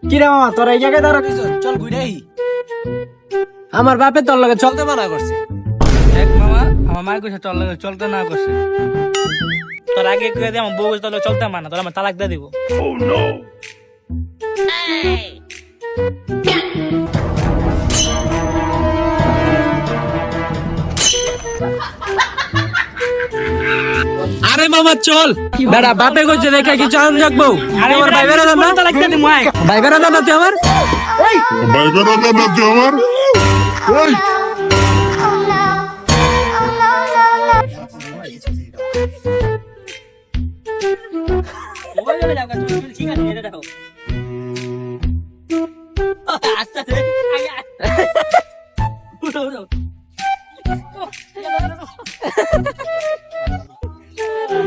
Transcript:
কিরে মামা তোর এই জায়গায় দাঁড়া কিছু চল ঘুরেই। আমার বাপে তোর লগে চলতে মানা করছে। দেখ মামা, আমার মায়ের কইছে চল চলতে না করছে। তোর আগে কইয়া দে আমার বউ কইছে তোর লগে চলতে মানা, তোর আমার তালাক দিয়ে দিব। আরে মামা চল বেড়া বাপে কইছে দেখা কি চান রাখবো। আরে আমার ভাই বেড়া না তালাক দিয়ে দিমু আয়। ভাই বেড়া না তুই আমার বাইবেল না তুই আমার এই ওই যাবে